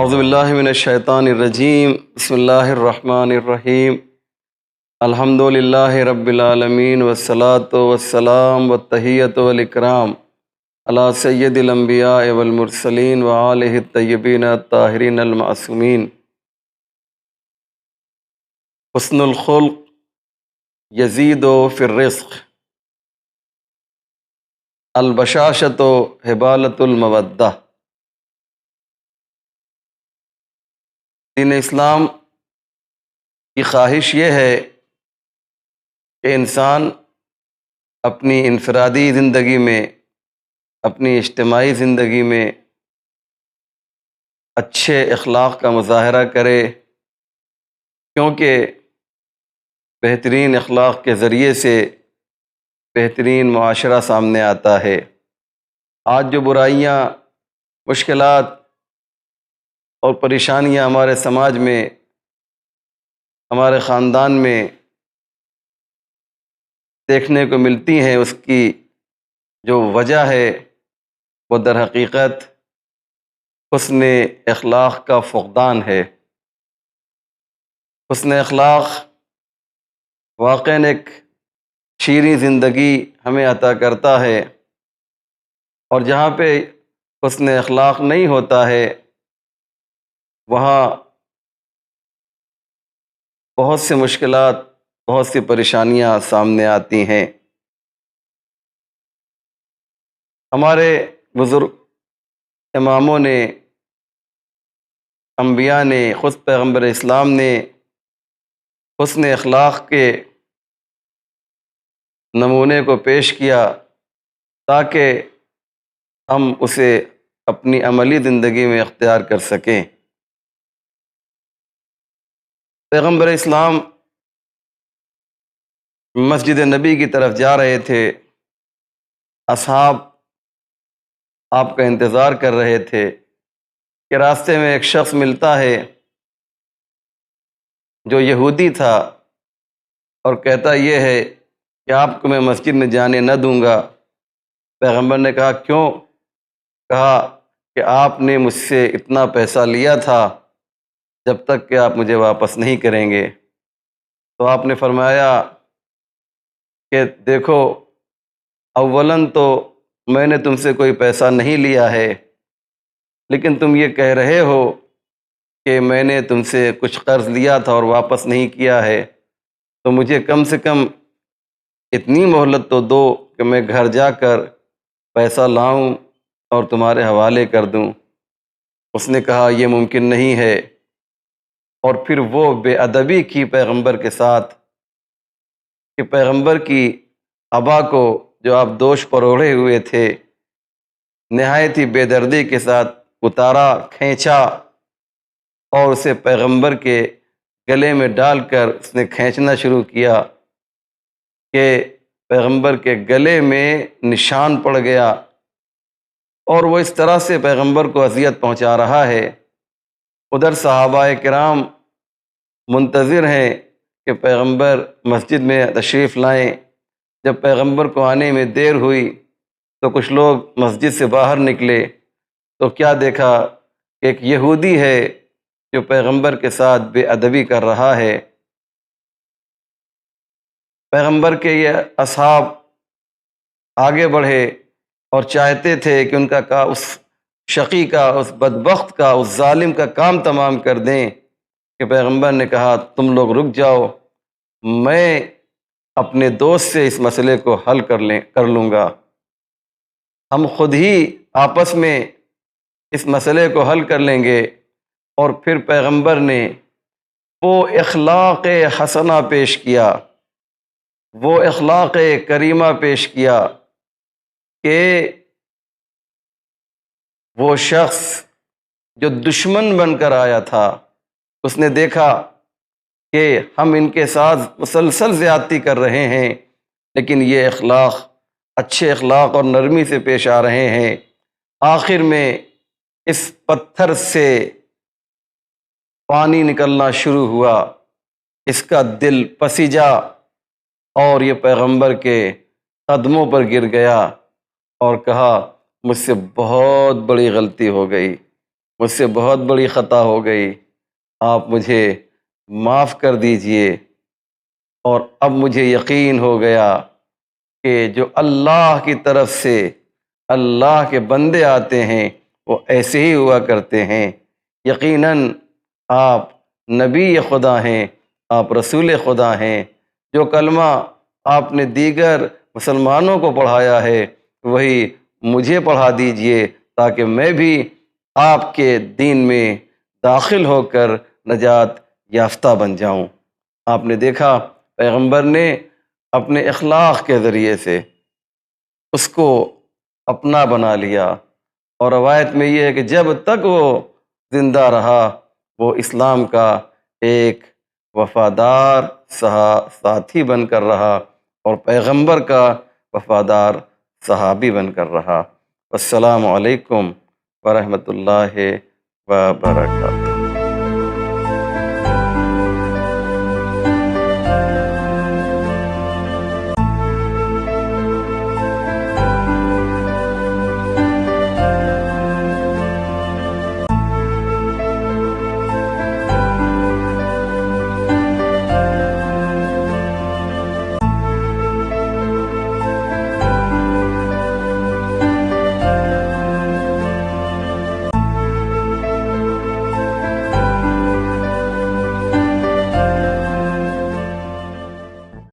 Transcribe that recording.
اعوذ باللہ من الشیطان الرجیم، بسم اللہ الرحمن الرحیم، الحمد للہ رب العالمین والصلاة والسلام والتحیۃ والاکرام علی سید الانبیاء والمرسلین وآلہ الطیبین الطاہرین المعصومین۔ حسن الخلق یزید فی الرزق، البشاشۃ حبالۃ المودہ۔ دین اسلام کی خواہش یہ ہے کہ انسان اپنی انفرادی زندگی میں، اپنی اجتماعی زندگی میں اچھے اخلاق کا مظاہرہ کرے، کیونکہ بہترین اخلاق کے ذریعے سے بہترین معاشرہ سامنے آتا ہے۔ آج جو برائیاں، مشکلات اور پریشانیاں ہمارے سماج میں، ہمارے خاندان میں دیکھنے کو ملتی ہیں، اس کی جو وجہ ہے وہ در حقیقت حسن اخلاق کا فقدان ہے۔ حسن اخلاق واقعاً ایک شیریں زندگی ہمیں عطا کرتا ہے، اور جہاں پہ حسن اخلاق نہیں ہوتا ہے وہاں بہت سی مشکلات، بہت سی پریشانیاں سامنے آتی ہیں۔ ہمارے بزرگ اماموں نے، انبیاء نے، خود پیغمبر اسلام نے حسن اخلاق کے نمونے کو پیش کیا تاکہ ہم اسے اپنی عملی زندگی میں اختیار کر سکیں۔ پیغمبر اسلام مسجد نبی کی طرف جا رہے تھے، اصحاب آپ کا انتظار کر رہے تھے کہ راستے میں ایک شخص ملتا ہے جو یہودی تھا اور کہتا یہ ہے کہ آپ کو میں مسجد میں جانے نہ دوں گا۔ پیغمبر نے کہا کیوں؟ کہا کہ آپ نے مجھ سے اتنا پیسہ لیا تھا جب تک کہ آپ مجھے واپس نہیں کریں گے۔ تو آپ نے فرمایا کہ دیکھو، اولاً تو میں نے تم سے کوئی پیسہ نہیں لیا ہے، لیکن تم یہ کہہ رہے ہو کہ میں نے تم سے کچھ قرض لیا تھا اور واپس نہیں کیا ہے، تو مجھے کم سے کم اتنی مہلت تو دو کہ میں گھر جا کر پیسہ لاؤں اور تمہارے حوالے کر دوں۔ اس نے کہا یہ ممکن نہیں ہے، اور پھر وہ بے ادبی کی پیغمبر کے ساتھ کہ پیغمبر کی ابا کو جو آپ دوش پر اوڑھے ہوئے تھے نہایت ہی بے دردی کے ساتھ اتارا، کھینچا اور اسے پیغمبر کے گلے میں ڈال کر اس نے کھینچنا شروع کیا کہ پیغمبر کے گلے میں نشان پڑ گیا، اور وہ اس طرح سے پیغمبر کو اذیت پہنچا رہا ہے۔ ادھر صحابہ کرام منتظر ہیں کہ پیغمبر مسجد میں تشریف لائیں۔ جب پیغمبر کو آنے میں دیر ہوئی تو کچھ لوگ مسجد سے باہر نکلے تو کیا دیکھا کہ ایک یہودی ہے جو پیغمبر کے ساتھ بے ادبی کر رہا ہے۔ پیغمبر کے یہ اصحاب آگے بڑھے اور چاہتے تھے کہ ان کا اس شقی کا، اس بدبخت کا، اس ظالم کا کام تمام کر دیں، کہ پیغمبر نے کہا تم لوگ رک جاؤ، میں اپنے دوست سے اس مسئلے کو حل کر لوں گا، ہم خود ہی آپس میں اس مسئلے کو حل کر لیں گے۔ اور پھر پیغمبر نے وہ اخلاق حسنہ پیش کیا، وہ اخلاق کریمہ پیش کیا کہ وہ شخص جو دشمن بن کر آیا تھا، اس نے دیکھا کہ ہم ان کے ساتھ مسلسل زیادتی کر رہے ہیں، لیکن یہ اخلاق، اچھے اخلاق اور نرمی سے پیش آ رہے ہیں۔ آخر میں اس پتھر سے پانی نکلنا شروع ہوا، اس کا دل پسیجا اور یہ پیغمبر کے قدموں پر گر گیا اور کہا مجھ سے بہت بڑی غلطی ہو گئی، مجھ سے بہت بڑی خطا ہو گئی، آپ مجھے معاف کر دیجئے، اور اب مجھے یقین ہو گیا کہ جو اللہ کی طرف سے اللہ کے بندے آتے ہیں وہ ایسے ہی ہوا کرتے ہیں۔ یقیناً آپ نبی خدا ہیں، آپ رسول خدا ہیں۔ جو کلمہ آپ نے دیگر مسلمانوں کو پڑھایا ہے وہی مجھے پڑھا دیجئے، تاکہ میں بھی آپ کے دین میں داخل ہو کر نجات یافتہ بن جاؤں۔ آپ نے دیکھا پیغمبر نے اپنے اخلاق کے ذریعے سے اس کو اپنا بنا لیا، اور روایت میں یہ ہے کہ جب تک وہ زندہ رہا وہ اسلام کا ایک وفادار ساتھی بن کر رہا، اور پیغمبر کا وفادار صحابی بن کر رہا۔ السلام علیکم ورحمۃ اللہ وبرکاتہ۔